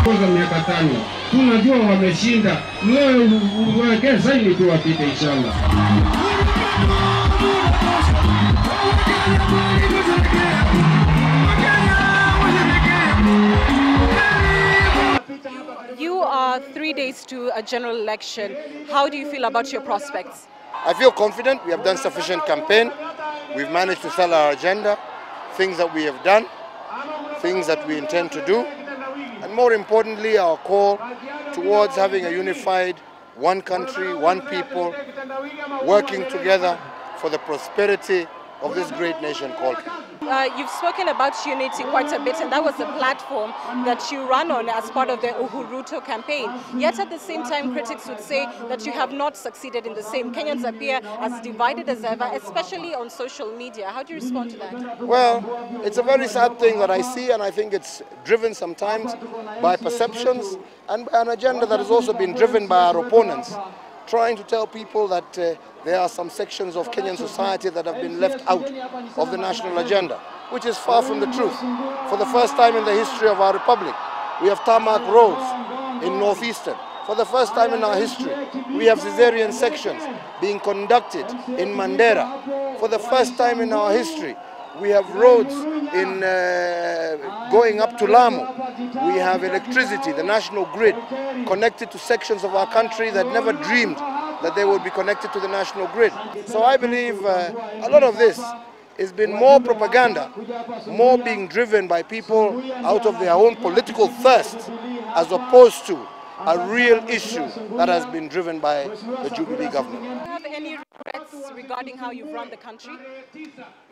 Kwa miaka 5 tunajua wameshinda, leo uweke saini tu wapite inshallah. You are 3 days to a general election. How do you feel about your prospects? I feel confident. We have done sufficient campaign. We've managed to sell our agenda, things that we have done, things that we intend to do, and more importantly, our call towards having a unified, one country, one people, working together for the prosperity of this great nation called Kenya. You've spoken about unity quite a bit, and that was the platform that you ran on as part of the Uhuru campaign. Yet at the same time, critics would say that you have not succeeded in the same. Kenyans appear as divided as ever, especially on social media. How do you respond to that? Well, it's a very sad thing that I see, and I think it's driven sometimes by perceptions and by an agenda that has also been driven by our opponents, trying to tell people that there are some sections of Kenyan society that have been left out of the national agenda, which is far from the truth. For the first time in the history of our republic, we have tarmac roads in northeastern. For the first time in our history, we have cesarean sections being conducted in Mandera. For the first time in our history, we have roads in going up to Lamu. We have electricity, the national grid, connected to sections of our country that never dreamed that they would be connected to the national grid. So I believe a lot of this has been more propaganda, more being driven by people out of their own political thirst, as opposed to a real issue that has been driven by the Jubilee government. Do you have any regrets regarding how you've run the country?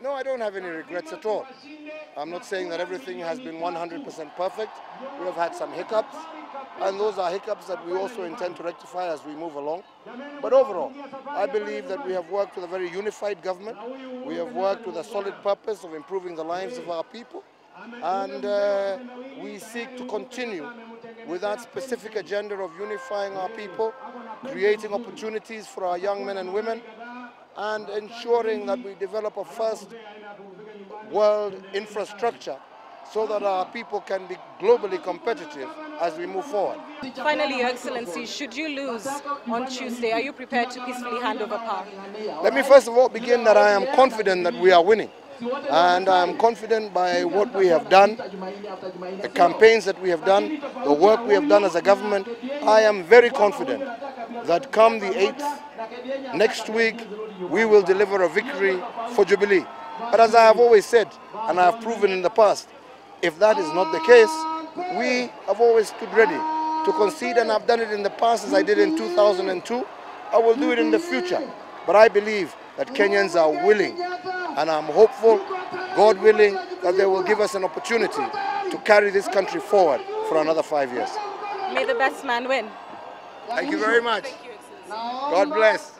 No, I don't have any regrets at all. I'm not saying that everything has been 100% perfect. We have had some hiccups, and those are hiccups that we also intend to rectify as we move along. But overall, I believe that we have worked with a very unified government. We have worked with a solid purpose of improving the lives of our people, and we seek to continue with that specific agenda of unifying our people, creating opportunities for our young men and women, and ensuring that we develop a first world infrastructure so that our people can be globally competitive as we move forward. Finally, Your Excellency, should you lose on Tuesday, are you prepared to peacefully hand over power? Let me first of all begin that I am confident that we are winning. And I am confident by what we have done, the campaigns that we have done, the work we have done as a government. I am very confident that come the 8th, next week, we will deliver a victory for Jubilee. But as I have always said, and I have proven in the past, if that is not the case, we have always stood ready to concede, and I've done it in the past as I did in 2002. I will do it in the future. But I believe that Kenyans are willing, and I'm hopeful, God willing, that they will give us an opportunity to carry this country forward for another 5 years. May the best man win. Thank you very much. Thank you, Excellency. God bless.